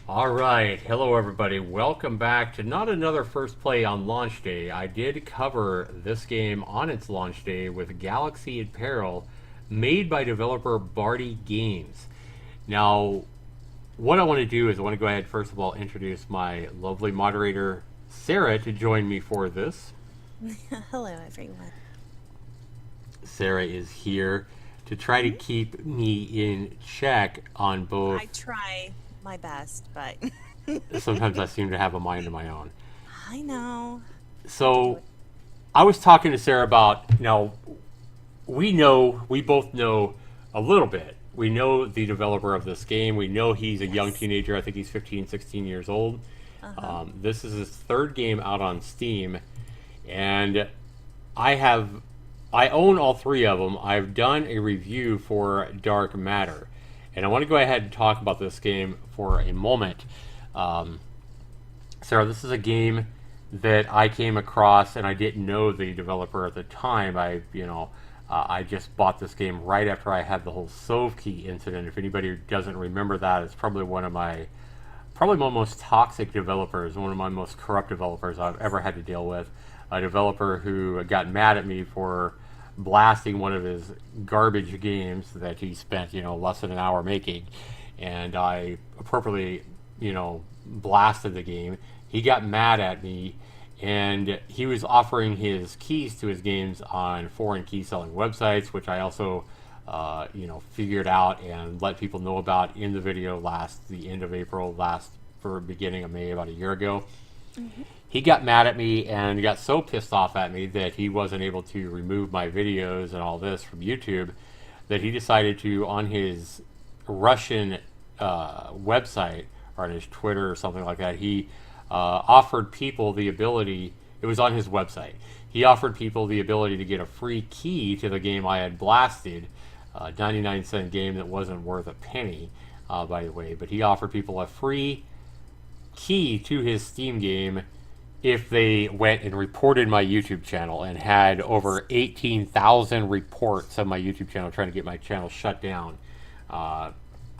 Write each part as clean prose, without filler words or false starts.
All right, hello everybody. Welcome back to not another first play on launch day. I did cover this game on its launch day with Galaxy in Peril, made by developer Barty Games. Now, what I want to do is I want to go ahead first of all introduce my lovely moderator Sarah to join me for this. Hello, everyone. Sarah is here to try to keep me in check on both. I try my best, but Sometimes I seem to have a mind of my own. I know. So I was talking to Sarah about we both know a little bit. We know the developer of this game. We know he's a young Yes. teenager. I think he's 15, 16 years old. Uh-huh. This is his third game out on Steam, and I have I own all three of them. I've done a review for Dark Matter, and I want to go ahead and talk about this game for a moment. Um, Sarah, this is a game that I came across, and I didn't know the developer at the time. I just bought this game right after I had the whole Sovkey incident. If anybody doesn't remember that, it's probably my most toxic developers, one of my most corrupt developers I've ever had to deal with. A developer who got mad at me for blasting one of his garbage games that he spent, less than an hour making, and I appropriately, blasted the game. He got mad at me, and he was offering his keys to his games on foreign key selling websites, which I also, figured out and let people know about in the video the end of April, for beginning of May, about a year ago. Hmm. He got mad at me and got so pissed off at me that he wasn't able to remove my videos and all this from YouTube, that he decided to, on his Russian website, or on his Twitter or something like that, he offered people the ability, it was on his website, he offered people the ability to get a free key to the game I had blasted, 99-cent game that wasn't worth a penny, by the way, but he offered people a free key to his Steam game if they went and reported my YouTube channel, and had over 18,000 reports of my YouTube channel trying to get my channel shut down. Uh,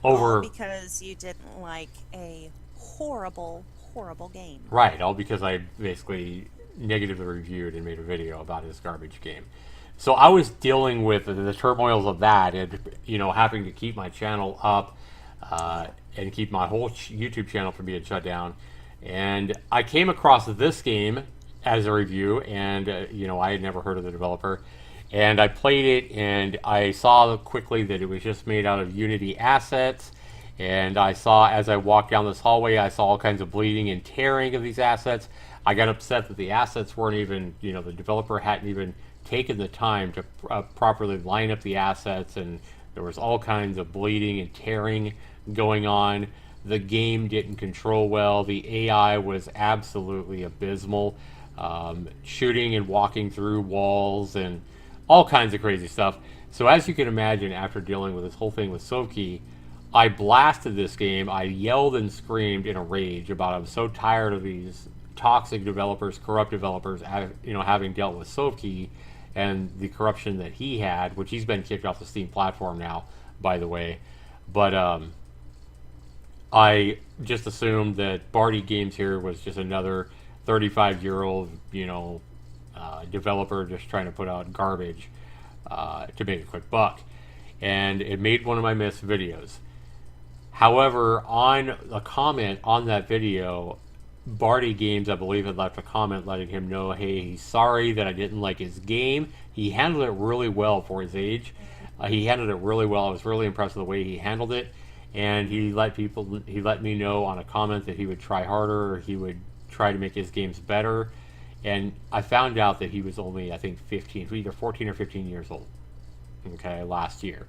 All over because you didn't like a horrible, horrible game. Right, all because I basically negatively reviewed and made a video about his garbage game. So I was dealing with the turmoils of that, and having to keep my channel up, and keep my whole YouTube channel from being shut down. And I came across this game as a review, and I had never heard of the developer, and I played it, and I saw quickly that it was just made out of Unity assets. And I saw, as I walked down this hallway, I saw all kinds of bleeding and tearing of these assets. I got upset that the assets weren't even, the developer hadn't even taken the time to properly line up the assets, and there was all kinds of bleeding and tearing going on. The game didn't control well. The AI was absolutely abysmal, shooting and walking through walls and all kinds of crazy stuff. So as you can imagine, after dealing with this whole thing with Sovkey, I blasted this game. I yelled and screamed in a rage about, I'm so tired of these toxic developers, corrupt developers, having dealt with Sovkey and the corruption that he had, which he's been kicked off the Steam platform now, by the way. But I just assumed that Barty Games here was just another 35-year-old, developer just trying to put out garbage to make a quick buck. And it made one of my missed videos. However, on a comment on that video, Barty Games, I believe, had left a comment letting him know, hey, he's sorry that I didn't like his game. He handled it really well for his age. He handled it really well. I was really impressed with the way he handled it. And he let me know on a comment that he would try harder, or he would try to make his games better. And I found out that he was only, I think, 15, either 14 or 15 years old, okay, last year.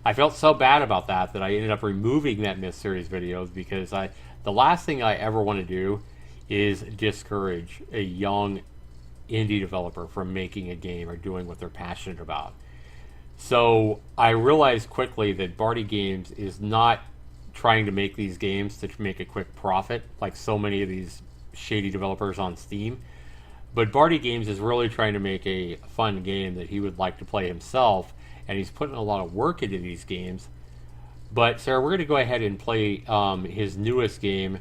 I felt so bad about that I ended up removing that Myth Series videos, because the last thing I ever want to do is discourage a young indie developer from making a game or doing what they're passionate about. So I realized quickly that Barty Games is not trying to make these games to make a quick profit like so many of these shady developers on Steam. But Barty Games is really trying to make a fun game that he would like to play himself, and he's putting a lot of work into these games But Sarah, we're going to go ahead and play his newest game,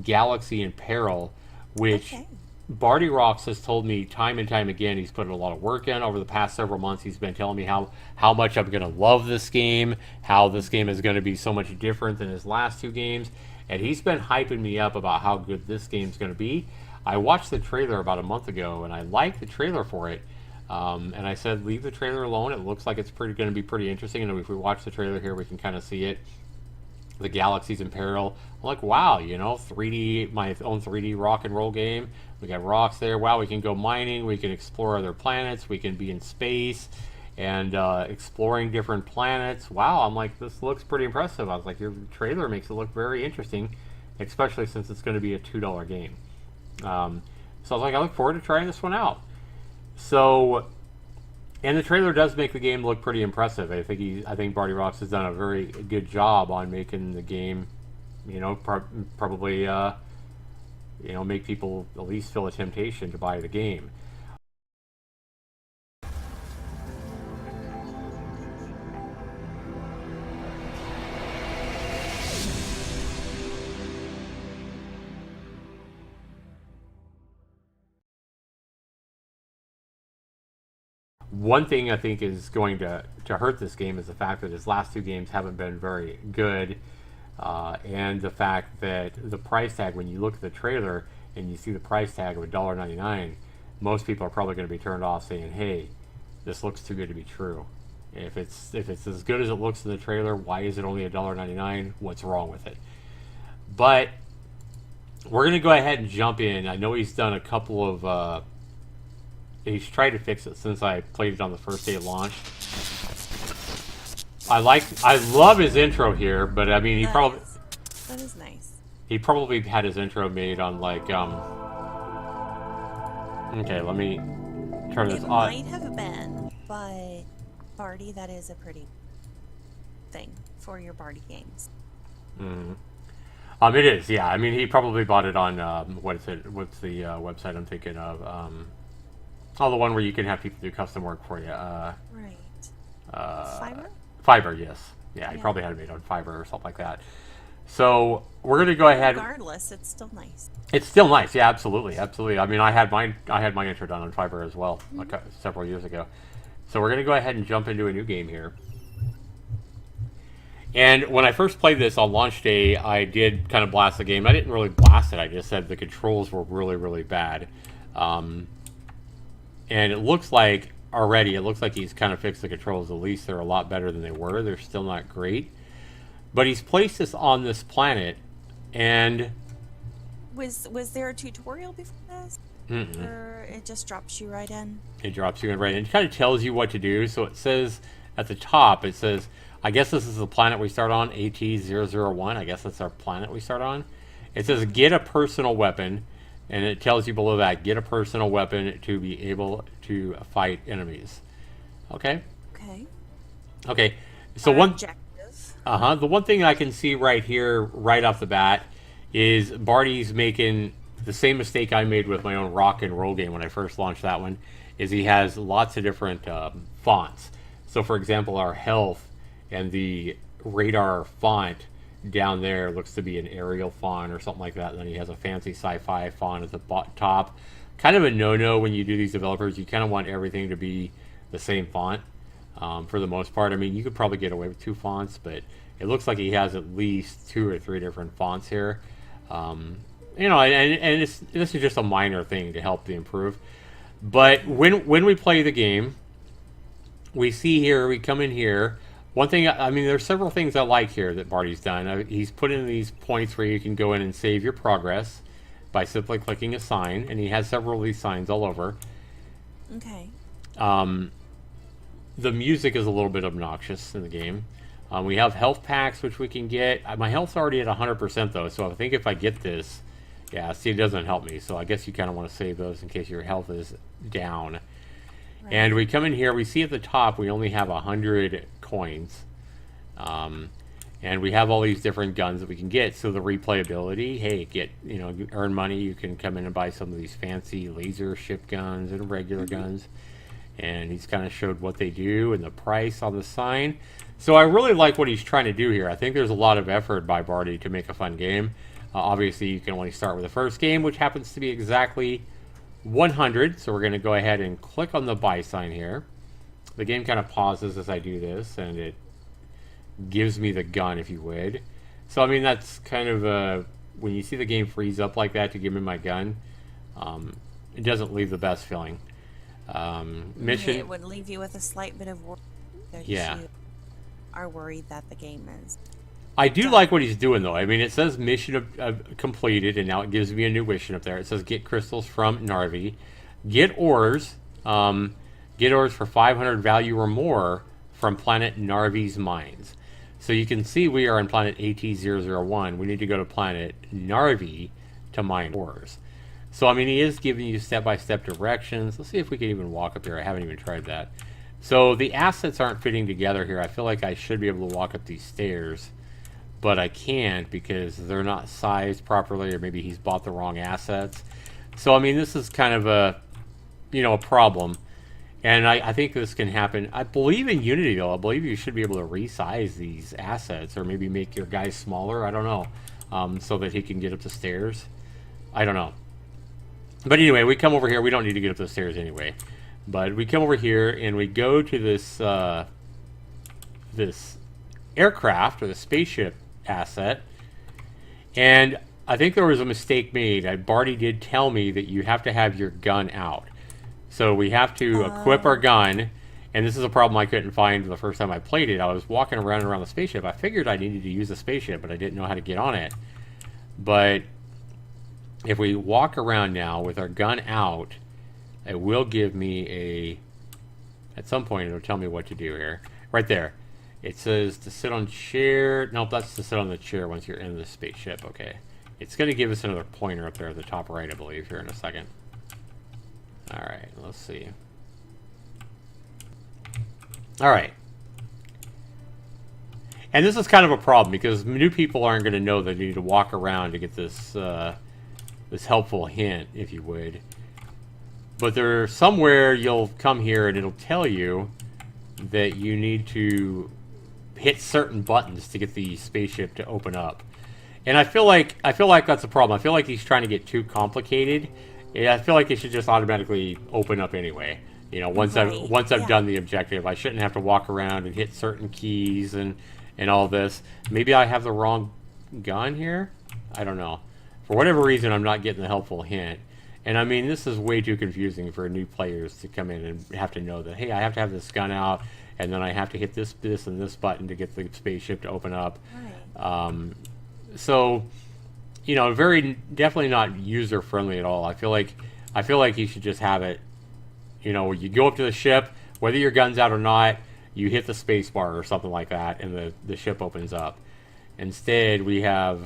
Galaxy in Peril, which Okay. Barty Rocks has told me time and time again he's put a lot of work in over the past several months. He's been telling me how much I'm going to love this game, how this game is going to be so much different than his last two games, and he's been hyping me up about how good this game's going to be. I watched the trailer about a month ago, and I liked the trailer for it. And I said, leave the trailer alone. It looks like it's going to be pretty interesting. And if we watch the trailer here, we can kind of see it. The Galaxy's in Peril. I'm like, wow, 3D, my own 3D rock and roll game. We got rocks there. Wow, we can go mining. We can explore other planets. We can be in space and exploring different planets. Wow, I'm like, this looks pretty impressive. I was like, your trailer makes it look very interesting, especially since it's going to be a $2 game. So I was like, I look forward to trying this one out. So, and the trailer does make the game look pretty impressive. I think Barty Rocks has done a very good job on making the game, probably, make people at least feel a temptation to buy the game. One thing I think is going to hurt this game is the fact that his last two games haven't been very good, and the fact that the price tag, when you look at the trailer and you see the price tag of $1.99, most people are probably going to be turned off saying, hey, this looks too good to be true. If it's as good as it looks in the trailer, why is it only $1.99? What's wrong with it? But we're going to go ahead and jump in. I know he's done a couple of... he's tried to fix it since I played it on the first day of launch. I love his intro here, but I mean, That is nice. He probably had his intro made on like, okay, let me turn this It on. might have been, but Barty, that is a pretty thing for your Barty games. It is, yeah. I mean, he probably bought it on, what's the website I'm thinking of? The one where you can have people do custom work for you. Right. Fiverr? Fiverr, yes. Yeah, he probably had it made on Fiverr or something like that. So we're going to go ahead. Regardless, it's still nice. It's still nice, yeah, absolutely. I mean, I had my intro done on Fiverr as well, several years ago. So we're going to go ahead and jump into a new game here. And when I first played this on launch day, I did kind of blast the game. I didn't really blast it. I just said the controls were really, really bad. And it looks like he's kind of fixed the controls. At least they're a lot better than they were. They're still not great. But he's placed us on this planet, and... Was there a tutorial before this? Or it just drops you right in? It drops you in right in. It kind of tells you what to do. So it says at the top, I guess this is the planet we start on, AT-001. I guess that's our planet we start on. It says, get a personal weapon. And it tells you below that, get a personal weapon to be able to fight enemies. Okay? Okay. So the one thing I can see right here, right off the bat, is Barty's making the same mistake I made with my own rock and roll game when I first launched that one, is he has lots of different fonts. So for example, our health and the radar font down there looks to be an Arial font or something like that. And then he has a fancy sci-fi font at the top. Kind of a no-no when you do these developers. You kind of want everything to be the same font for the most part. I mean, you could probably get away with 2 fonts, but it looks like he has at least 2 or 3 different fonts here. And this is just a minor thing to help the improve. But when we play the game, we come in here. One thing, I mean, there's several things I like here that Barty's done. He's put in these points where you can go in and save your progress by simply clicking a sign, and he has several of these signs all over. Okay. The music is a little bit obnoxious in the game. We have health packs, which we can get. My health's already at 100%, though, so I think if I get this... Yeah, see, it doesn't help me, so I guess you kind of want to save those in case your health is down. Right. And we come in here, we see at the top we only have 100 coins. And we have all these different guns that we can get. So the replayability, hey, you earn money. You can come in and buy some of these fancy laser ship guns and regular guns. and he's kind of showed what they do and the price on the sign. So I really like what he's trying to do here. I think there's a lot of effort by Barty to make a fun game. Obviously, you can only start with the first game, which happens to be exactly 100. So we're going to go ahead and click on the buy sign here. The game kind of pauses as I do this, and it gives me the gun, if you would. So, I mean, that's kind of when you see the game freeze up like that to give me my gun, it doesn't leave the best feeling. Mission. It would leave you with a slight bit of worry. Yeah. You are worried that the game is. I do like what he's doing, though. I mean, it says mission completed, and now it gives me a new mission up there. It says get crystals from Narvi. Get ores. Get ores for 500 value or more from planet Narvi's mines. So you can see we are on planet AT001. We need to go to planet Narvi to mine ores. So, I mean, he is giving you step-by-step directions. Let's see if we can even walk up here. I haven't even tried that. So the assets aren't fitting together here. I feel like I should be able to walk up these stairs, but I can't because they're not sized properly, or maybe he's bought the wrong assets. So, I mean, this is kind of a, a problem. And I think this can happen. I believe in Unity, though. I believe you should be able to resize these assets, or maybe make your guys smaller. I don't know. So that he can get up the stairs. I don't know. But anyway, we come over here. We don't need to get up the stairs anyway. But we come over here, and we go to this this aircraft, or the spaceship asset. And I think there was a mistake made. Barty did tell me that you have to have your gun out. So we have to equip our gun, and this is a problem I couldn't find the first time I played it. I was walking around the spaceship. I figured I needed to use the spaceship, but I didn't know how to get on it. But if we walk around now with our gun out, it will give me at some point it'll tell me what to do here. Right there. It says to sit on chair. Nope, that's to sit on the chair once you're in the spaceship. Okay. It's going to give us another pointer up there at the top right, I believe, here in a second. Alright, let's see. Alright. And this is kind of a problem because new people aren't going to know that you need to walk around to get this this helpful hint, if you would. But there's somewhere you'll come here and it'll tell you that you need to hit certain buttons to get the spaceship to open up. And I feel like that's a problem. I feel like he's trying to get too complicated. Yeah, I feel like it should just automatically open up anyway. Once I've done the objective, I shouldn't have to walk around and hit certain keys and all this. Maybe I have the wrong gun here. I don't know. For whatever reason, I'm not getting the helpful hint. And I mean, this is way too confusing for new players to come in and have to know that, hey, I have to have this gun out, and then I have to hit this, and this button to get the spaceship to open up. Right. So, definitely not user friendly at all. I feel like you should just have it. You go up to the ship, whether your gun's out or not, you hit the space bar or something like that, and the ship opens up. Instead, we have,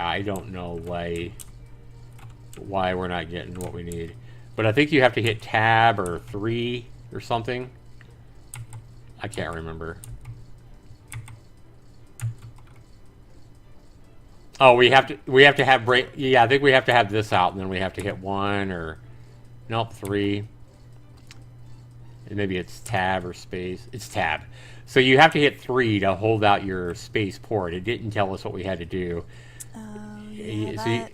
I don't know why we're not getting what we need, but I think you have to hit tab or 3 or something. I can't remember. Oh, we have to have break. Yeah, I think we have to have this out, and then we have to hit 1 or, nope, 3. And maybe it's tab or space. It's tab. So you have to hit 3 to hold out your space port. It didn't tell us what we had to do. Yeah,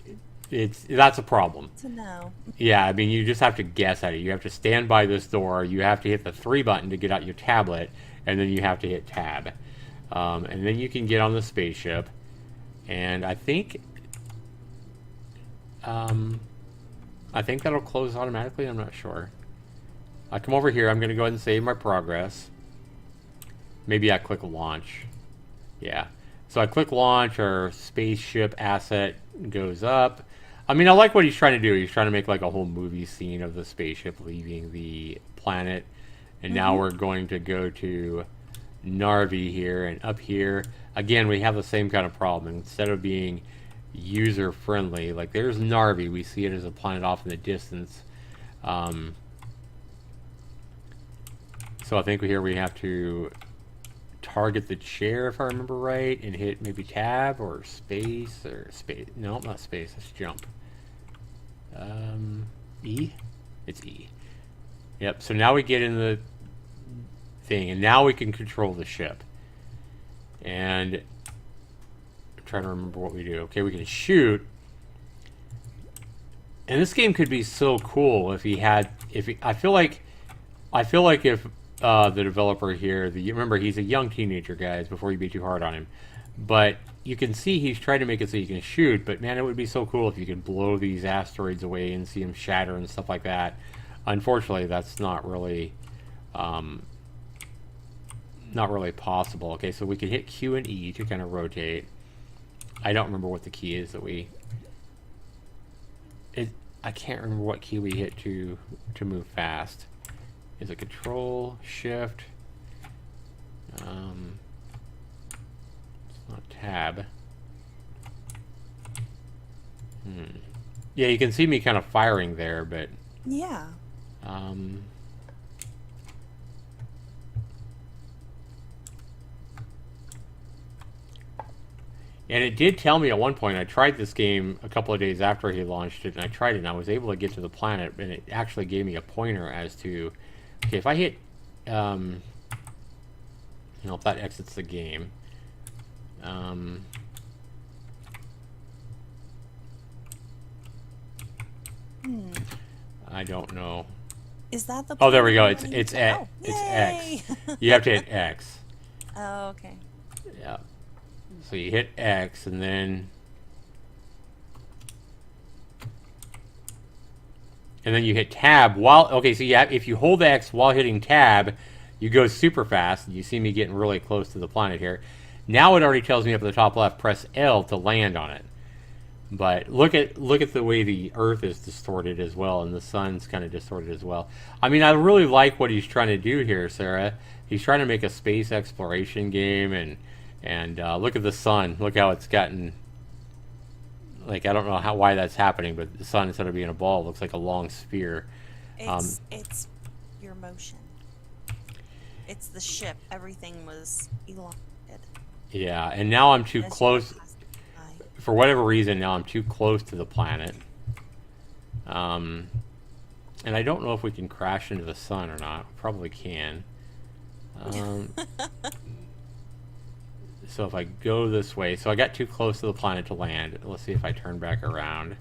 that's a problem. To know. Yeah, I mean, you just have to guess at it. You have to stand by this door. You have to hit the 3 button to get out your tablet, and then you have to hit tab, and then you can get on the spaceship. And I think that'll close automatically. I'm not sure. I come over here. I'm going to go ahead and save my progress. Maybe I click launch. Yeah. So I click launch. Our spaceship asset goes up. I mean, I like what he's trying to do. He's trying to make like a whole movie scene of the spaceship leaving the planet. And now we're going to go to Narvi here, and up here again we have the same kind of problem. Instead of being user friendly, like there's Narvi, we see it as a planet off in the distance. So I think here we have to target the chair, if I remember right, and hit maybe tab or space. No, not space, let's jump. E? It's E. Yep, so now we get in the thing, and now we can control the ship. And I'm trying to remember what we do. Okay, we can shoot. And this game could be so cool if he had, I feel like if the developer here, remember he's a young teenager, guys, before you be too hard on him. But you can see he's trying to make it so you can shoot, but man, it would be so cool if you could blow these asteroids away and see them shatter and stuff like that. Unfortunately, that's not really possible. Okay, so we can hit Q and E to kind of rotate. I don't remember what the key is that I can't remember what key we hit to move fast. Is it Control, Shift? It's not Tab. Yeah, you can see me kind of firing there, but yeah. And it did tell me at one point, I tried this game a couple of days after he launched it, and I tried it, and I was able to get to the planet, and it actually gave me a pointer as to, okay, if I hit, you know, if that exits the game, I don't know. Is that the? Oh, there we go. planet It's you need to- X. oh, It's yay! X. You have to hit X. Oh, okay. Yeah. So you hit X, and then you hit Tab while. Okay, so yeah, if you hold X while hitting Tab, you go super fast. You see me getting really close to the planet here. Now it already tells me up at the top left, press L to land on it. But look at the way the Earth is distorted as well, and the sun's kind of distorted as well. I mean, I really like what he's trying to do here, Sarah. He's trying to make a space exploration game, and look at the sun. Look how it's gotten. Like, I don't know why that's happening, but the sun, instead of being a ball, looks like a long sphere. It's your motion. It's the ship. Everything was elongated. Yeah, and now I'm too As you close. pass by. For whatever reason, now I'm too close to the planet. And I don't know if we can crash into the sun or not. Probably can. So if I go this way, so I got too close to the planet to land. Let's see if I turn back around.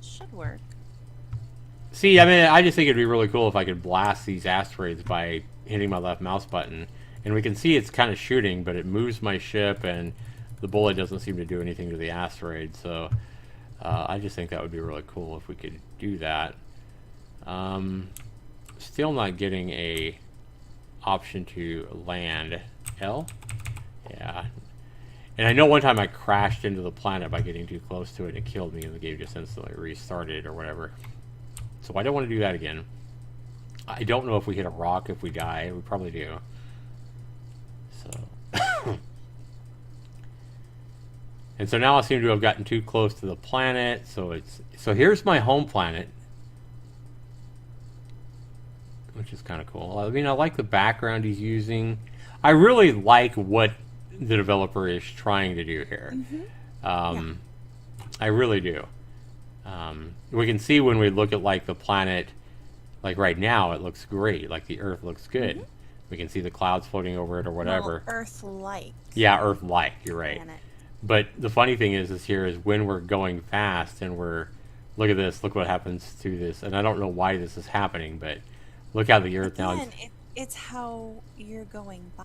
Should work. See, I mean, I just think it'd be really cool if I could blast these asteroids by hitting my left mouse button. And we can see it's kind of shooting, but it moves my ship, and the bullet doesn't seem to do anything to the asteroid. So I just think that would be really cool if we could do that. Still not getting a option to land. L? Yeah. And I know one time I crashed into the planet by getting too close to it, and it killed me, and the game just instantly restarted or whatever. So I don't want to do that again. I don't know if we hit a rock if we die. We probably do. So. And so now I seem to have gotten too close to the planet. So here's my home planet, which is kind of cool. I mean, I like the background he's using. I really like what the developer is trying to do here. Yeah. I really do. We can see when we look at like the planet, like right now, it looks great. Like the Earth looks good. We can see the clouds floating over it or whatever. Well, Earth-like. Yeah, Earth-like. You're right. Planet. But the funny thing is here is when we're going fast and look at this, look what happens to this. And I don't know why this is happening, but look how the Earth now. It's how you're going by.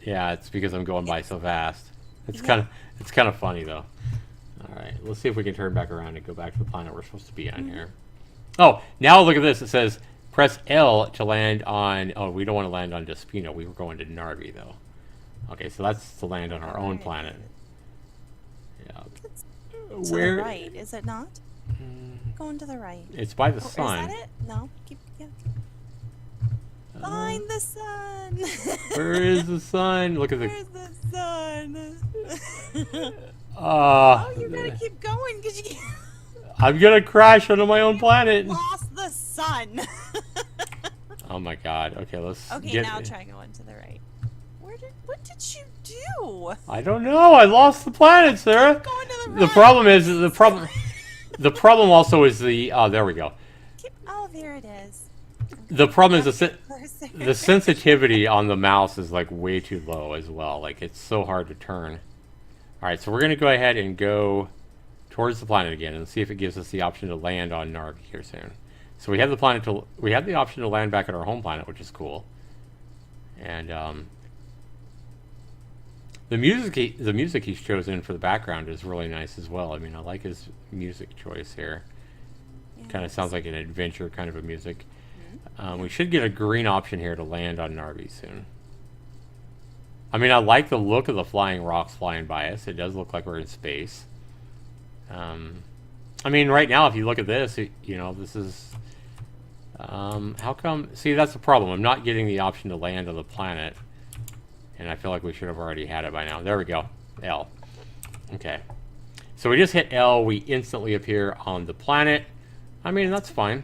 Yeah, it's because I'm going by so fast. It's kind of funny though. All right, let's see if we can turn back around and go back to the planet we're supposed to be on here. Oh, now look at this. It says press L to land on. Oh, we don't want to land on Despina. We were going to Narvi though. Okay, so that's to land on our own planet. Yeah. To the right, is it not? Going to the right. It's by the sun. Is that it? No. Find the sun. Where is the sun? Look at Where's the sun? Oh, you gotta keep going because you I'm gonna crash onto my own planet. lost the sun. Oh my god. Okay, let's. Okay, now try going to the right. What did you do? I don't know. I lost the planet, Sarah. Going to the right. The problem is The problem also is the there we go. Oh, there it is. The problem is Cursor. the sensitivity on the mouse is like way too low as well. Like it's so hard to turn. All right, so we're gonna go ahead and go towards the planet again and see if it gives us the option to land on Narg here soon. So we have the option to land back at our home planet, which is cool. And the music he's chosen for the background is really nice as well. I mean, I like his music choice here. Yes. Kind of sounds like an adventure kind of a music. We should get a green option here to land on Narvi soon. I mean, I like the look of the flying rocks flying by us. It does look like we're in space. I mean, right now, if you look at this, you know, this is... how come... See, that's the problem. I'm not getting the option to land on the planet. And I feel like we should have already had it by now. There we go. L. Okay. So we just hit L. We instantly appear on the planet. I mean, that's fine.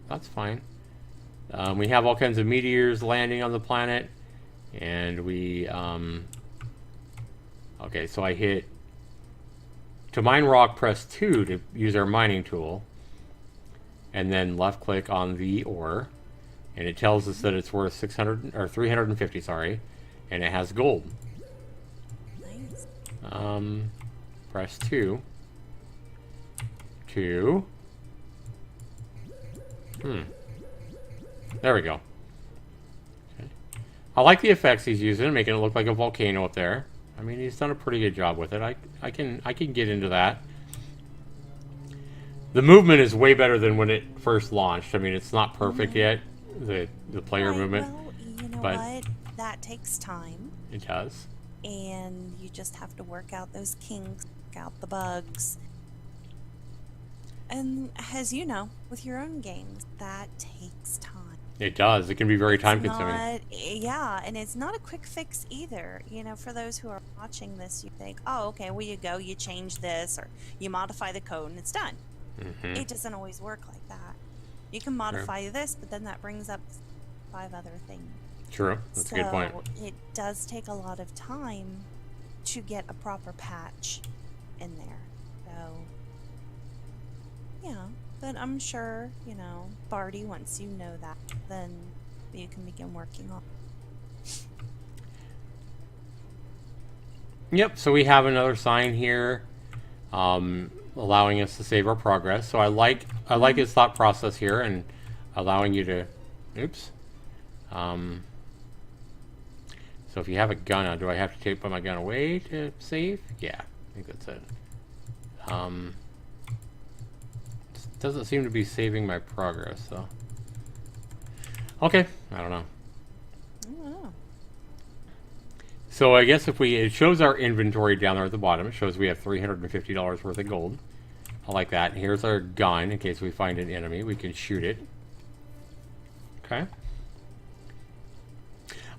That's fine. We have all kinds of meteors landing on the planet. And we... okay, so I hit... To mine rock, press 2 to use our mining tool. And then left click on the ore. And it tells us that it's worth 350, sorry. And it has gold. Nice. Press 2. 2. There we go. Okay. I like the effects he's using, making it look like a volcano up there. I mean, he's done a pretty good job with it. I can get into that. The movement is way better than when it first launched. I mean, it's not perfect yet, the player movement. Well, you know but what? That takes time. It does. And you just have to work out those kinks, work out the bugs. And as you know, with your own games, that takes time. It does. It can be very time consuming. Yeah, and it's not a quick fix either. You know, for those who are watching this, you think, oh, okay, well, you go, you change this, or you modify the code, and it's done. It doesn't always work like that. You can modify this, but then that brings up 5 other things. True. That's a good point. It does take a lot of time to get a proper patch in there. So, yeah. But I'm sure, you know, Barty, once you know that, then you can begin working on it. Yep, so we have another sign here allowing us to save our progress. So I like his thought process here and allowing you to... Oops. So if you have a gun on, do I have to put my gun away to save? Yeah, I think that's it. Doesn't seem to be saving my progress, though. Okay, I don't know. So I guess if it shows our inventory down there at the bottom. It shows we have $350 worth of gold. I like that. Here's our gun in case we find an enemy. We can shoot it. Okay.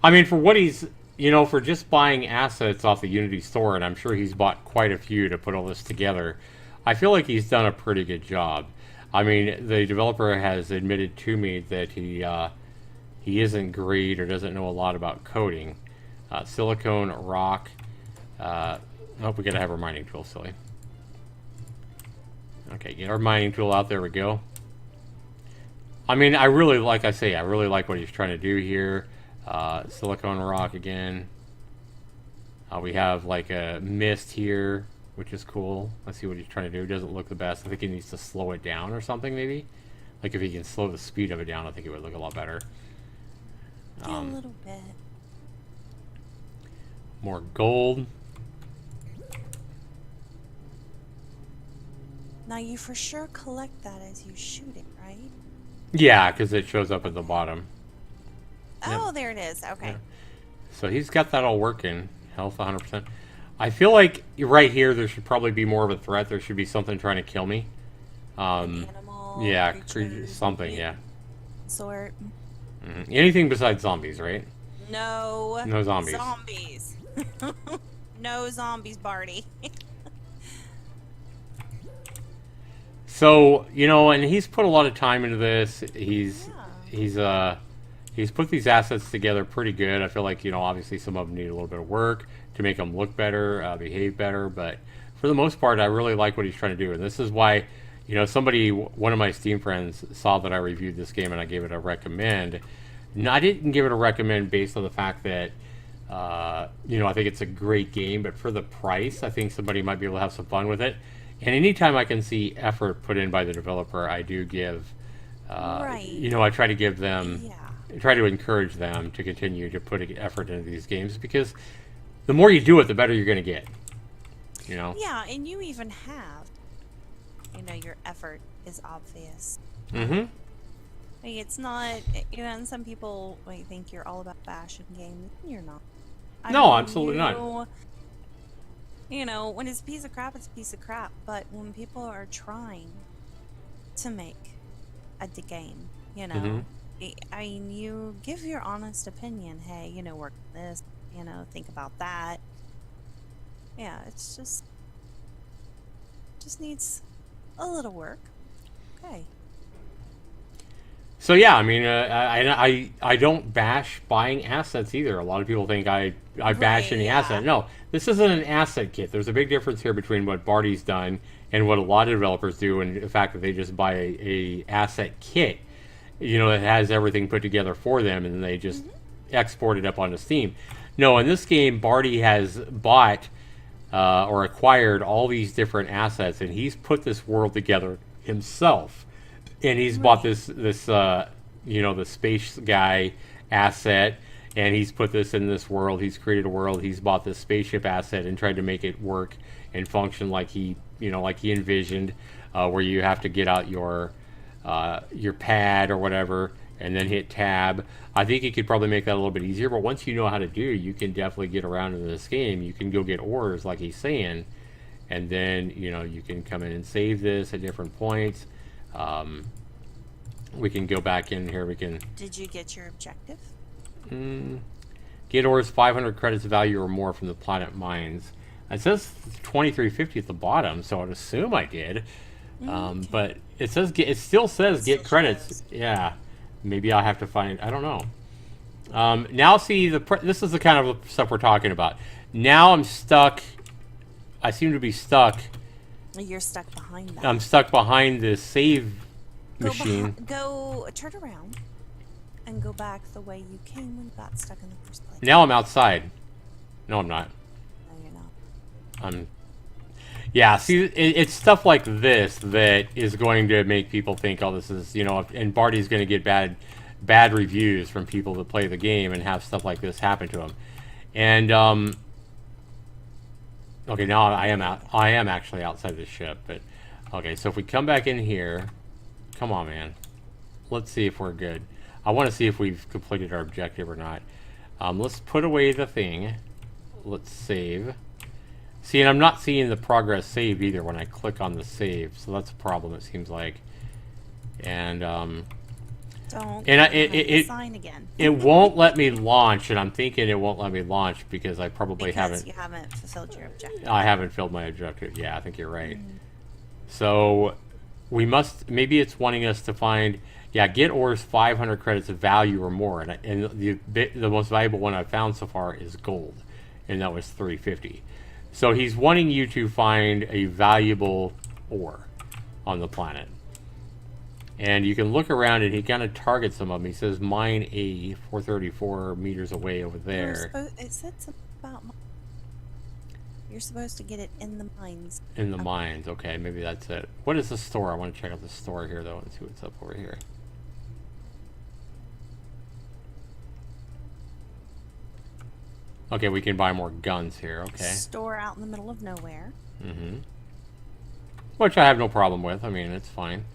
I mean, for what he's, you know, for just buying assets off the Unity store, and I'm sure he's bought quite a few to put all this together, I feel like he's done a pretty good job. I mean, the developer has admitted to me that he isn't great or doesn't know a lot about coding. Silicone, rock. Oh, we gotta have our mining tool, silly. Okay, get our mining tool out. There we go. I mean, I really like what he's trying to do here. Silicone rock again. We have like a mist here, which is cool. Let's see what he's trying to do. It doesn't look the best. I think he needs to slow it down or something, maybe. Like if he can slow the speed of it down, I think it would look a lot better. Yeah, a little bit. More gold. Now you for sure collect that as you shoot it, right? Yeah, because it shows up at the bottom. Oh, Yep. there it is. Okay. Yeah. So he's got that all working. Health 100%. I feel like right here there should probably be more of a threat. There should be something trying to kill me. An animal, Yeah, creature, something, yeah. Sort. Anything besides zombies, right? No. No zombies. Zombies. No zombies, Barty. So, you know, and he's put a lot of time into this. He's put these assets together pretty good. I feel like, you know, obviously some of them need a little bit of work to make them look better, behave better, but for the most part, I really like what he's trying to do, and this is why, one of my Steam friends saw that I reviewed this game and I gave it a recommend. And I didn't give it a recommend based on the fact that, I think it's a great game, but for the price, I think somebody might be able to have some fun with it. And anytime I can see effort put in by the developer, I do give, Right. I try to give them, Yeah. try to encourage them to continue to put effort into these games, because the more you do it, the better you're going to get. Yeah, and you even have, your effort is obvious. Mm-hmm. Like, it's not, and some people might think you're all about bashing games. You're not. No, absolutely not. When it's a piece of crap, it's a piece of crap. But when people are trying to make a game, I mean, you give your honest opinion. Hey, work on this, think about that. Yeah, it's just needs a little work. Okay. So yeah, I mean, I don't bash buying assets either. A lot of people think I bash any asset. No, this isn't an asset kit. There's a big difference here between what Barty's done and what a lot of developers do, and the fact that they just buy a asset kit, that has everything put together for them, and then they just export it up onto Steam. No, in this game, Barty has bought or acquired all these different assets, and he's put this world together himself. And he's bought this the space guy asset, and he's put this in this world. He's created a world. He's bought this spaceship asset and tried to make it work and function like he envisioned, where you have to get out your pad or whatever and then hit tab. I think he could probably make that a little bit easier, but once you know how to do, you can definitely get around in this game. You can go get ores like he's saying, and then you can come in and save this at different points. We can go back in here. We can. Did you get your objective? Get ores 500 credits value or more from the planet mines. It says 2350 at the bottom, so I'd assume I did. Okay. But it still says get credits. Shows. Yeah, maybe I'll have to find. I don't know. Now see this is the kind of stuff we're talking about. Now I'm stuck. I seem to be stuck. You're stuck behind that. I'm stuck behind this save machine. Go turn around and go back the way you came when you got stuck in the first place. Now I'm outside. No, I'm not. No, you're not. Yeah, see, it's stuff like this that is going to make people think, oh, this is, and Barty's going to get bad reviews from people that play the game and have stuff like this happen to them. And, okay, now I am actually outside the ship, but, okay, so if we come back in here, come on, man. Let's see if we're good. I want to see if we've completed our objective or not. Let's put away the thing. Let's save. See, and I'm not seeing the progress saved either when I click on the save, so that's a problem, it seems like. And, Don't sign again. It won't let me launch, and I'm thinking it won't let me launch because I probably because you haven't fulfilled your objective. I haven't filled my objective. Yeah, I think you're right. So we must, maybe it's wanting us to find, get ores 500 credits of value or more, and the most valuable one I've found so far is gold, and that was 350. So he's wanting you to find a valuable ore on the planet. And you can look around and he kind of targets some of them. He says mine A, 434 meters away over there. It said something about mines. You're supposed to get it in the mines. In the mines, okay, maybe that's it. What is the store? I want to check out the store here though and see what's up over here. Okay, we can buy more guns here, okay. Store out in the middle of nowhere. Which I have no problem with. I mean, it's fine.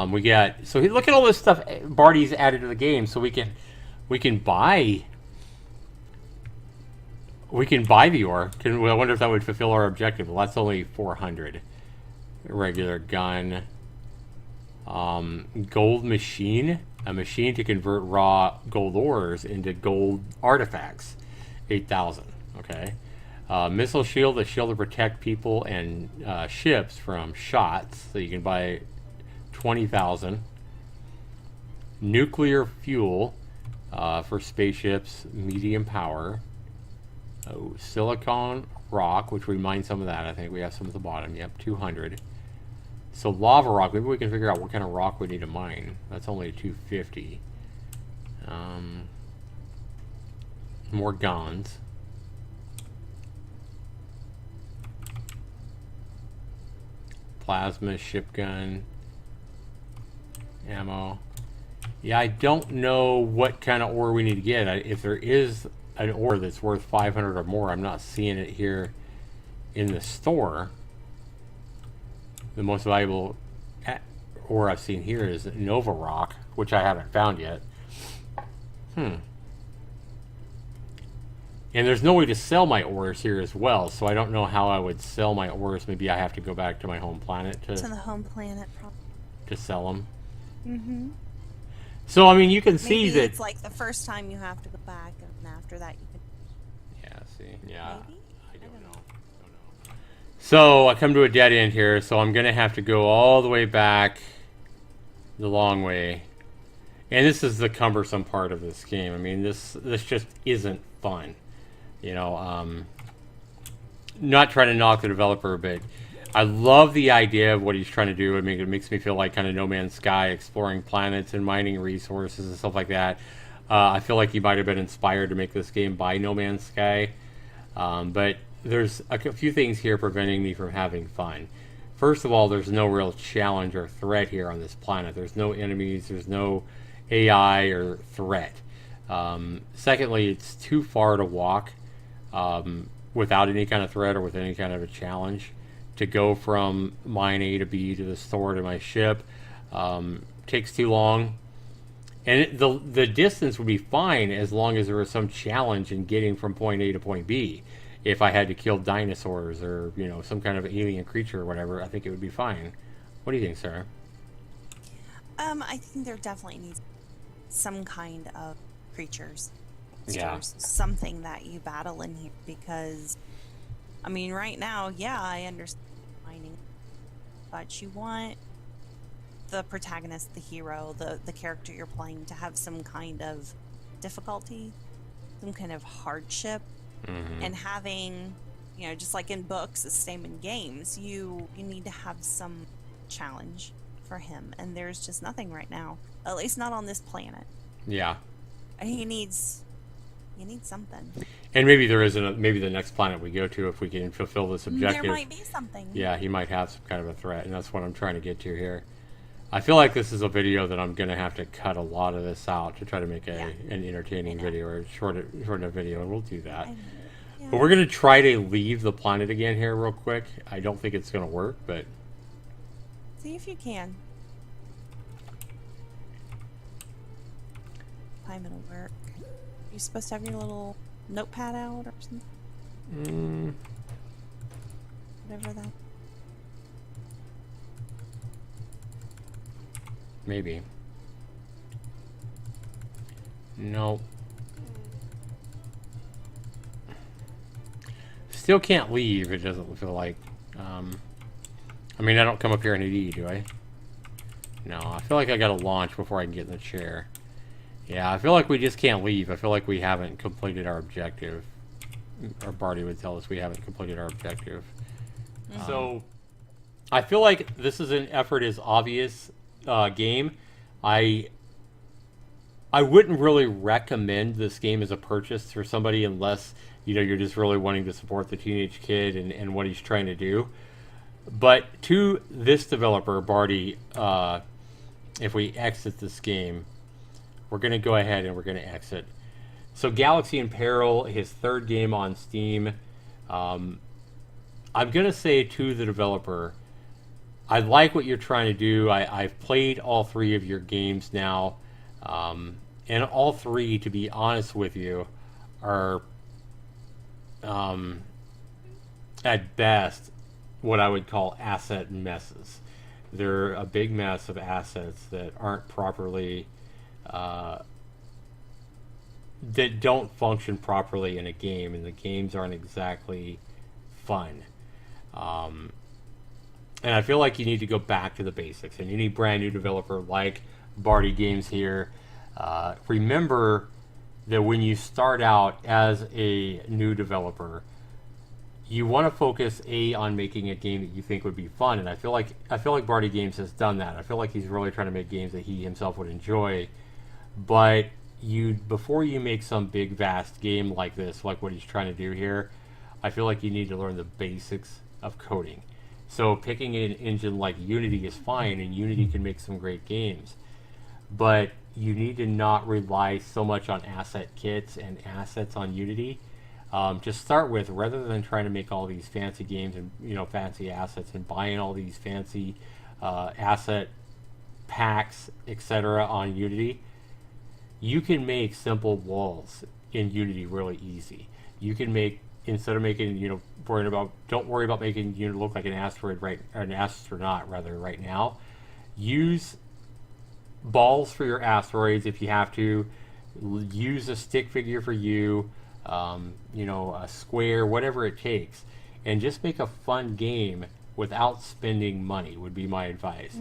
We got, so look at all this stuff Barty's added to the game, so we can buy the ore. I wonder if that would fulfill our objective. Well, that's only 400. Regular gun. Gold machine. A machine to convert raw gold ores into gold artifacts. 8,000. Okay. Missile shield, a shield to protect people and ships from shots. So you can buy 20,000. Nuclear fuel for spaceships, medium power. Oh, silicon rock, which we mined some of that. I think we have some at the bottom. Yep, 200. So lava rock, maybe we can figure out what kind of rock we need to mine. That's only 250. More guns. Plasma, ship gun, ammo. Yeah, I don't know what kind of ore we need to get. If there is an ore that's worth 500 or more, I'm not seeing it here in the store. The most valuable ore I've seen here is Nova Rock, which I haven't found yet. And there's no way to sell my ores here as well, so I don't know how I would sell my ores. Maybe I have to go back to my home planet to the home planet, probably. To sell them. Mm-hmm. So, I mean, you can see Maybe that... it's like the first time you have to go back, and after that you can... Yeah, see? Yeah. Maybe? I don't know. So, I come to a dead end here, so I'm going to have to go all the way back the long way. And this is the cumbersome part of this game. I mean, this just isn't fun. You know, not trying to knock the developer, but I love the idea of what he's trying to do. I mean, it makes me feel like kind of No Man's Sky, exploring planets and mining resources and stuff like that. I feel like he might have been inspired to make this game by No Man's Sky. But there's a few things here preventing me from having fun. First of all, there's no real challenge or threat here on this planet. There's no enemies. There's no AI or threat. Secondly, it's too far to walk without any kind of threat or with any kind of a challenge. To go from mine A to B to the store to my ship takes too long. And the distance would be fine as long as there was some challenge in getting from point A to point B. If I had to kill dinosaurs or, you know, some kind of alien creature or whatever, I think it would be fine. What do you think, Sarah? I think there definitely needs some kind of creatures. Yeah. Something that you battle in here, because, I mean, right now, yeah, I understand mining, but you want the protagonist, the hero, the character you're playing to have some kind of difficulty, some kind of hardship. Mm-hmm. And having, you know, just like in books, the same in games, you need to have some challenge for him, and there's just nothing right now, at least not on this planet. Yeah. And he needs something. And maybe there isn't. Maybe the next planet we go to, if we can fulfill this objective, there might be something. Yeah, he might have some kind of a threat, and that's what I'm trying to get to here. I feel like this is a video that I'm going to have to cut a lot of this out to try to make an entertaining video or shorten a video, and we'll do that. Yeah. But we're going to try to leave the planet again here real quick. I don't think it's going to work, but... See if you can. Time it'll work. You're supposed to have your little notepad out or something? Whatever that... Maybe. Nope. Still can't leave. It doesn't feel like. I mean, I don't come up here and hit E, do I? No, I feel like I gotta launch before I can get in the chair. Yeah, I feel like we just can't leave. I feel like we haven't completed our objective. Or Barty would tell us we haven't completed our objective. So, I feel like this is an effort as obvious game. I wouldn't really recommend this game as a purchase for somebody unless, you know, you're just really wanting to support the teenage kid and what he's trying to do. But to this developer, Barty, if we exit this game, we're going to go ahead and we're going to exit. So Galaxy in Peril, his third game on Steam. I'm going to say to the developer, I like what you're trying to do. I've played all three of your games now. And all three, to be honest with you, are at best what I would call asset messes. They're a big mess of assets that aren't properly, that don't function properly in a game, and the games aren't exactly fun. And I feel like you need to go back to the basics, and any brand new developer like Barty Games here, remember that when you start out as a new developer, you want to focus on making a game that you think would be fun, and I feel like Barty Games has done that. I feel like he's really trying to make games that he himself would enjoy. But before you make some big vast game like this, like what he's trying to do here, I feel like you need to learn the basics of coding. So picking an engine like Unity is fine, and Unity can make some great games, but you need to not rely so much on asset kits and assets on Unity. Just start with, rather than trying to make all these fancy games and fancy assets and buying all these fancy asset packs, etc. on Unity, you can make simple walls in Unity really easy. You can make, instead of making, don't worry about making Unity look like an astronaut right now. Use balls for your asteroids if you have to. Use a stick figure for you. A square, whatever it takes, and just make a fun game without spending money would be my advice.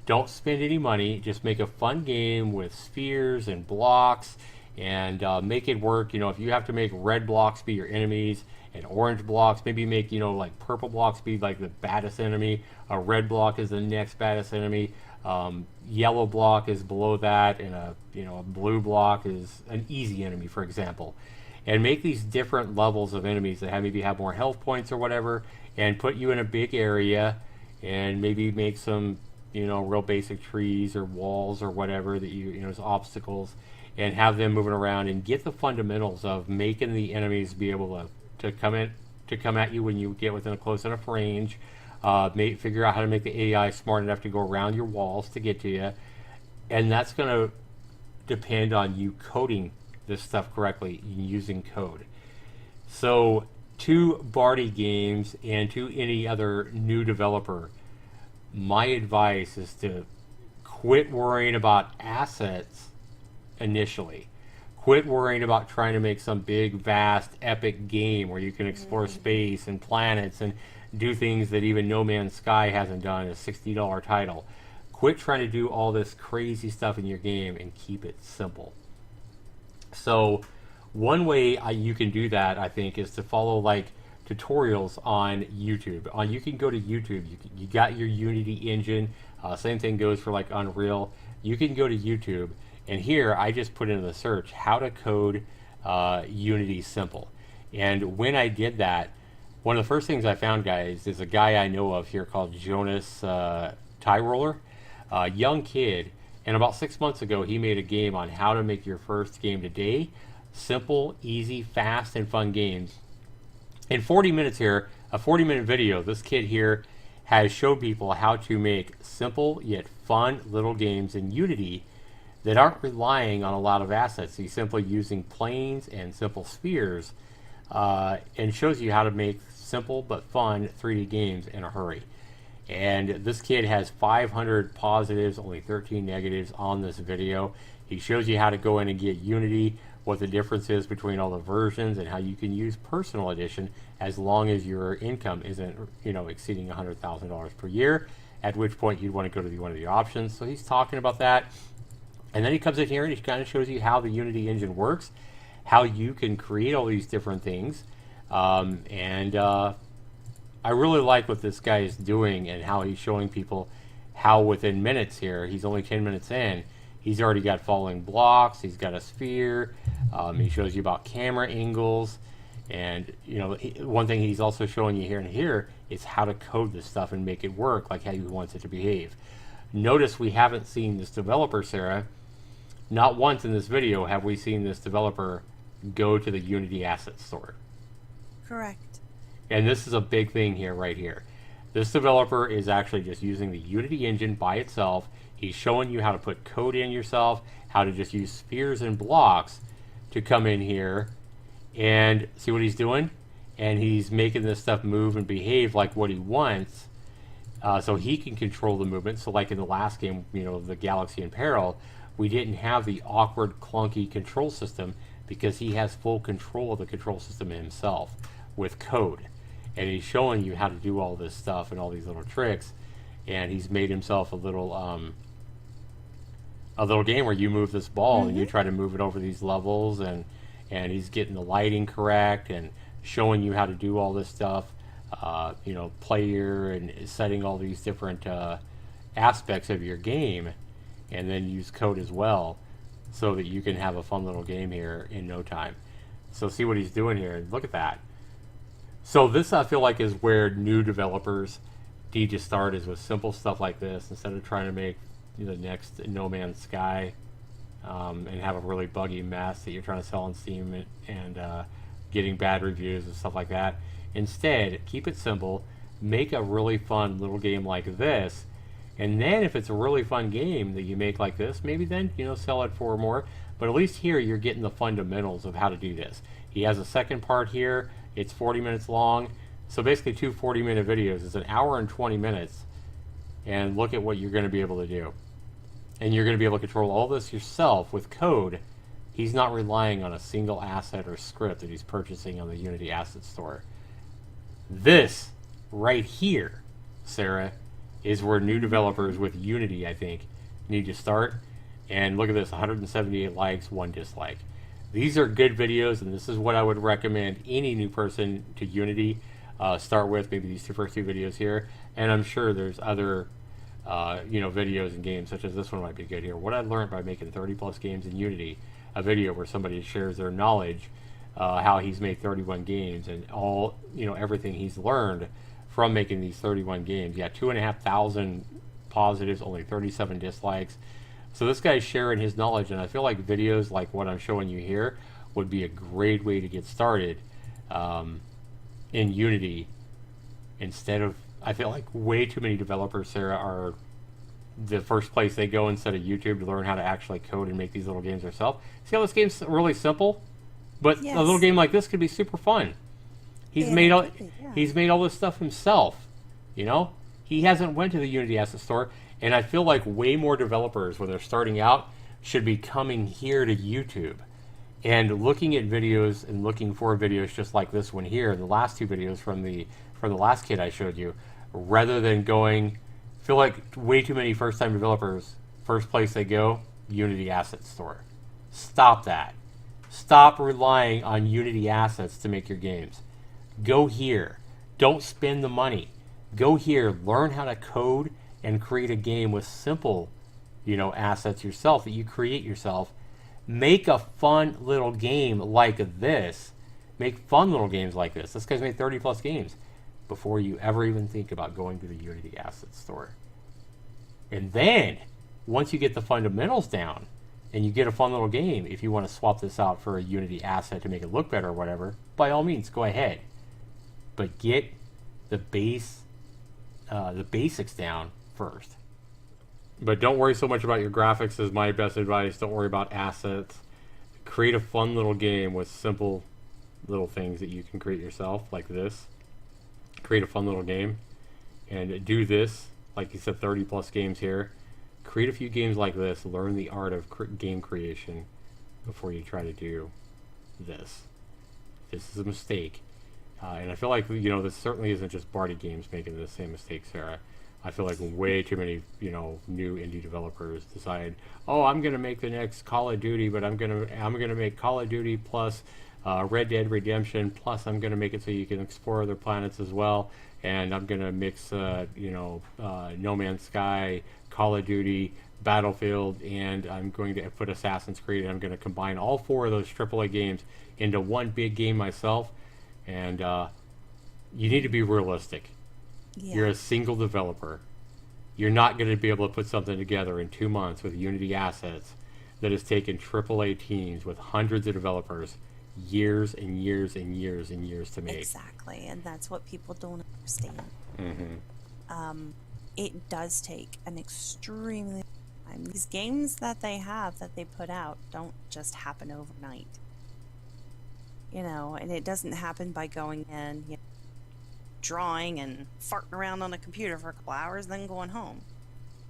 Don't spend any money, just make a fun game with spheres and blocks, and make it work. If you have to make red blocks be your enemies and orange blocks, maybe make like purple blocks be like the baddest enemy, a red block is the next baddest enemy, yellow block is below that, and a blue block is an easy enemy, for example. And make these different levels of enemies that maybe have more health points or whatever, and put you in a big area, and maybe make some real basic trees or walls or whatever that as obstacles, and have them moving around, and get the fundamentals of making the enemies be able to come at you when you get within a close enough range. Figure out how to make the AI smart enough to go around your walls to get to you, and that's going to depend on you coding this stuff correctly using code. So to Barty Games and to any other new developer, my advice is to quit worrying about assets initially. Quit worrying about trying to make some big, vast, epic game where you can explore space and planets and do things that even No Man's Sky hasn't done, a $60 title. Quit trying to do all this crazy stuff in your game and keep it simple. So one way you can do that, I think, is to follow like tutorials on YouTube. You can go to YouTube. You got your Unity engine. Same thing goes for like Unreal. You can go to YouTube, and here I just put in the search how to code Unity simple. And when I did that, one of the first things I found, guys, is a guy I know of here called Jonas Tyroller, a young kid. And about 6 months ago, he made a game on how to make your first game today. Simple, easy, fast, and fun games. In 40 minutes here, a 40-minute video, this kid here has showed people how to make simple yet fun little games in Unity that aren't relying on a lot of assets. He's simply using planes and simple spheres, and shows you how to make simple but fun 3D games in a hurry. And this kid has 500 positives, only 13 negatives on this video. He shows you how to go in and get Unity, what the difference is between all the versions, and how you can use Personal Edition as long as your income isn't, exceeding $100,000 per year, at which point you'd want to go to one of the options. So he's talking about that. And then he comes in here and he kind of shows you how the Unity engine works, how you can create all these different things. I really like what this guy is doing and how he's showing people how within minutes here, he's only 10 minutes in, he's already got falling blocks, he's got a sphere, he shows you about camera angles, and one thing he's also showing you here is how to code this stuff and make it work like how he wants it to behave. Notice we haven't seen this developer, Sarah. Not once in this video have we seen this developer go to the Unity Asset Store. Correct. And this is a big thing here, right here. This developer is actually just using the Unity engine by itself. He's showing you how to put code in yourself, how to just use spheres and blocks to come in here and see what he's doing. And he's making this stuff move and behave like what he wants, so he can control the movement. So like in the last game, the Galaxy in Peril, we didn't have the awkward, clunky control system because he has full control of the control system himself with code. And he's showing you how to do all this stuff and all these little tricks, and he's made himself a little a little game where you move this ball and you try to move it over these levels, and he's getting the lighting correct and showing you how to do all this stuff, you know, player and setting all these different aspects of your game, and then use code as well so that you can have a fun little game here in no time. So see what he's doing here. Look at that. So this, I feel like, is where new developers need to start, is with simple stuff like this, instead of trying to make the next No Man's Sky and have a really buggy mess that you're trying to sell on Steam and getting bad reviews and stuff like that. Instead, keep it simple, make a really fun little game like this, and then if it's a really fun game that you make like this, maybe then, you know, sell it for more. But at least here you're getting the fundamentals of how to do this. He has a second part here. It's 40 minutes long. So basically 2 40-minute videos. It's an hour and 20 minutes. And look at what you're going to be able to do. And you're going to be able to control all this yourself with code. He's not relying on a single asset or script that he's purchasing on the Unity Asset Store. This right here, Sarah, is where new developers with Unity, I think, need to start. And look at this, 178 likes, 1 dislike. These are good videos, and this is what I would recommend any new person to Unity start with. Maybe these first two videos here, and I'm sure there's other you know, videos and games such as this one might be good here. What I learned by making 30 plus games in Unity, a video where somebody shares their knowledge, how he's made 31 games and all, you know, everything he's learned from making these 31 games. Yeah, 2,500 positives, only 37 dislikes. So this guy's sharing his knowledge, and I feel like videos like what I'm showing you here would be a great way to get started in Unity. Instead of, I feel like way too many developers, Sarah, are the first place they go instead of YouTube to learn how to actually code and make these little games themselves. See how this game's really simple? But Yes. a little game like this could be super fun. He's Yeah, made all it could be, yeah. he's made all this stuff himself. You know, he hasn't went to the Unity Asset Store, and I feel like way more developers, when they're starting out, should be coming here to YouTube and looking at videos and looking for videos just like this one here, the last two videos from the last kid I showed you, rather than going. Feel like way too many first-time developers, first place they go, Unity Asset Store. Stop that. Stop relying on Unity assets to make your games. Go here. Don't spend the money. Go here. Learn how to code and create a game with simple, you know, assets yourself that you create yourself. Make a fun little game like this. Make fun little games like this. This guy's made 30 plus games before you ever even think about going to the Unity Asset Store. And then, once you get the fundamentals down and you get a fun little game, if you want to swap this out for a Unity asset to make it look better or whatever, by all means, go ahead. But get the basics down first. But don't worry so much about your graphics is my best advice. Don't worry about assets. Create a fun little game with simple little things that you can create yourself, like this. Create a fun little game and do this, like you said, 30 plus games here. Create a few games like this. Learn the art of game creation before you try to do this. This is a mistake. And I feel like, you know, this certainly isn't just Barty Games making the same mistake, Sarah. I feel like way too many, you know, new indie developers decide, oh, I'm going to make the next Call of Duty, but I'm going to make Call of Duty plus Red Dead Redemption, plus I'm going to make it so you can explore other planets as well, and I'm going to mix, you know, No Man's Sky, Call of Duty, Battlefield, and I'm going to put Assassin's Creed, and I'm going to combine all 4 of those AAA games into one big game myself. And you need to be realistic. Yeah. You're a single developer. You're not going to be able to put something together in 2 months with Unity assets that has taken AAA teams with hundreds of developers years and years and years and years to make. Exactly, and that's what people don't understand. It does take an extremely long time. These games that they put out don't just happen overnight. You know, and it doesn't happen by going in, you know, drawing and farting around on a computer for a couple hours, then going home.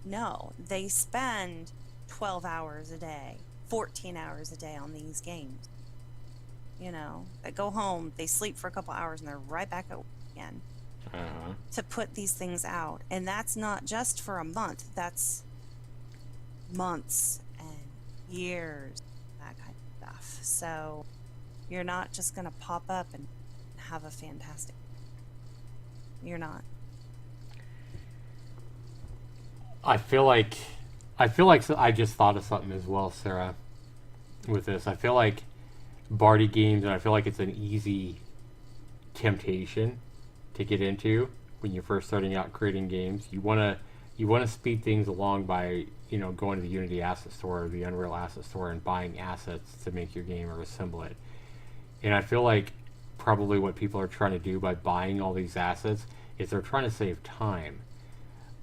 No, they spend 12 hours a day, 14 hours a day on these games. You know, they go home, they sleep for a couple hours, and they're right back at work again to put these things out. And that's not just for a month, that's months years, that kind of stuff. So you're not just going to pop up and have a fantastic. You're not. I feel like I just thought of something as well, Sarah, with this. I feel like Barty games, and I feel like it's an easy temptation to get into when you're first starting out creating games. You want to speed things along by, going to the Unity Asset Store or the Unreal Asset Store and buying assets to make your game or assemble it. And I feel like probably what people are trying to do by buying all these assets is they're trying to save time.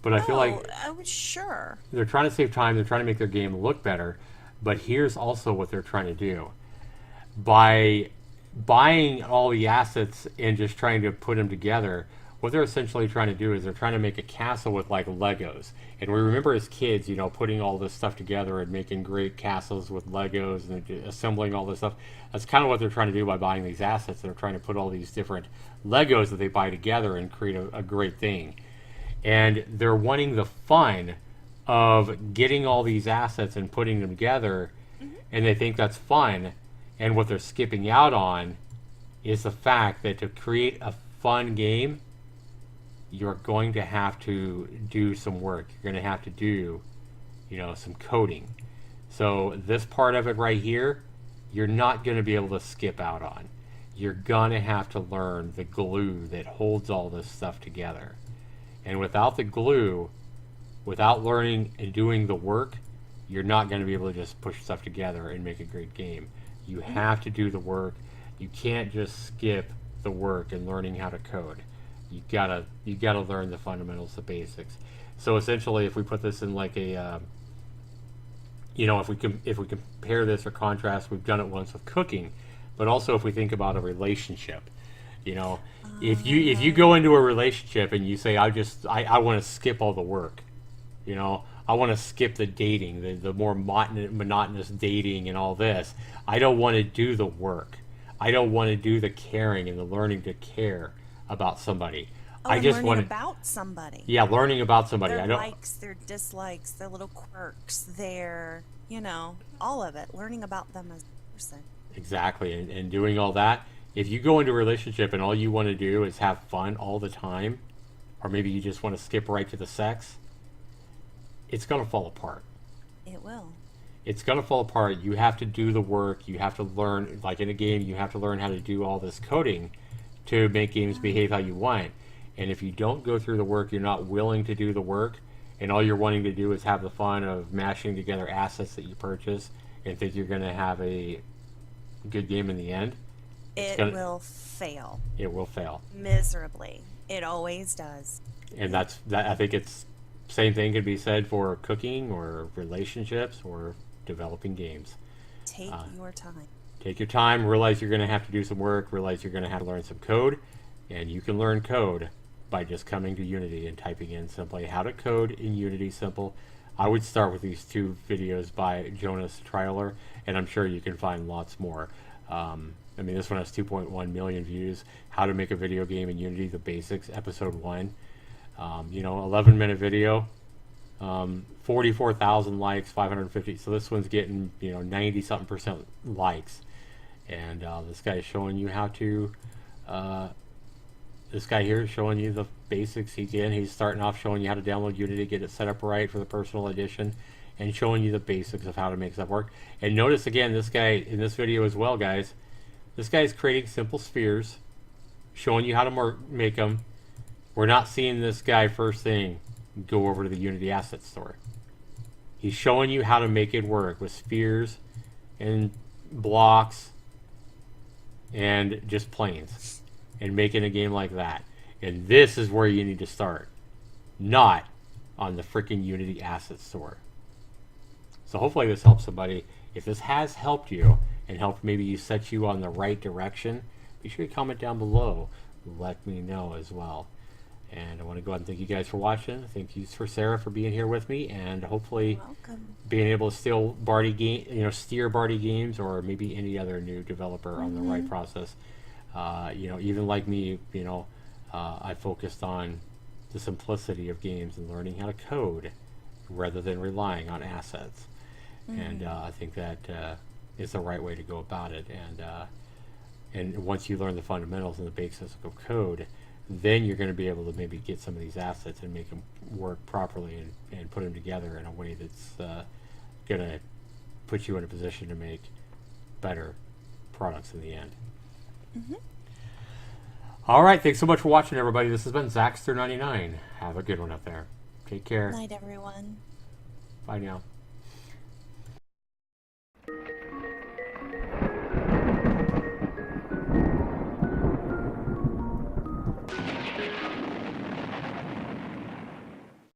But I feel like sure. They're trying to save time. They're trying to make their game look better. But here's also what they're trying to do. By buying all the assets and just trying to put them together, what they're essentially trying to do is they're trying to make a castle with like Legos. And we remember as kids, putting all this stuff together and making great castles with Legos and assembling all this stuff. That's kind of what they're trying to do by buying these assets. They're trying to put all these different Legos that they buy together and create a great thing. And they're wanting the fun of getting all these assets and putting them together, and they think that's fun. And what they're skipping out on is the fact that to create a fun game, you're going to have to do some work. You're going to have to do, some coding. So this part of it right here, you're not going to be able to skip out on. You're going to have to learn the glue that holds all this stuff together. And without the glue, without learning and doing the work, you're not going to be able to just push stuff together and make a great game. You have to do the work. You can't just skip the work and learning how to code. You gotta learn the fundamentals, the basics. So essentially, if we put this in like a, if we compare this or contrast, we've done it once with cooking, but also if we think about a relationship, if you go into a relationship and you say I want to skip all the work, I want to skip the dating, the more monotonous dating and all this. I don't want to do the work. I don't want to do the caring and the learning to care about somebody. I just want about somebody. Yeah, learning about somebody. Their likes, their dislikes, their little quirks, their, all of it. Learning about them as a person. Exactly, and doing all that. If you go into a relationship and all you want to do is have fun all the time, or maybe you just want to skip right to the sex, it's going to fall apart. It will. It's going to fall apart. You have to do the work. You have to learn, like in a game, you have to learn how to do all this coding to make games behave how you want. And if you don't go through the work, you're not willing to do the work, and all you're wanting to do is have the fun of mashing together assets that you purchase and think you're going to have a good game in the end, it will fail. It will fail. Miserably. It always does. And that. I think it's same thing could be said for cooking or relationships or developing games. Take your time. Take your time. Realize you're going to have to do some work. Realize you're going to have to learn some code. And you can learn code by just coming to Unity and typing in simply how to code in Unity simple. I would start with these two videos by Jonas Tyroller, and I'm sure you can find lots more. This one has 2.1 million views. How to make a video game in Unity, the basics, episode 1. 11-minute video, 44,000 likes, 550. So this one's getting 90-something% likes, and this guy is showing you how to. This guy here is showing you the basics. He's starting off showing you how to download Unity, get it set up right for the personal edition, and showing you the basics of how to make stuff work. And notice again, this guy in this video as well, guys. This guy's creating simple spheres, showing you how to make them. We're not seeing this guy first thing go over to the Unity Asset Store. He's showing you how to make it work with spheres and blocks and just planes and making a game like that. And this is where you need to start, not on the freaking Unity Asset Store. So hopefully this helps somebody. If this has helped you and helped maybe you set you on the right direction, be sure to comment down below. Let me know as well. And I want to go ahead and thank you guys for watching. Thank you for Sarah for being here with me, and hopefully being able to steer Barty games, or maybe any other new developer on the right process. Even like me, I focused on the simplicity of games and learning how to code rather than relying on assets. And I think that is the right way to go about it. And once you learn the fundamentals and the basics of code, then you're going to be able to maybe get some of these assets and make them work properly and put them together in a way that's going to put you in a position to make better products in the end. All right, thanks so much for watching, everybody. This has been Zaxter99. Have a good one up there. Take care. Night, everyone. Bye now.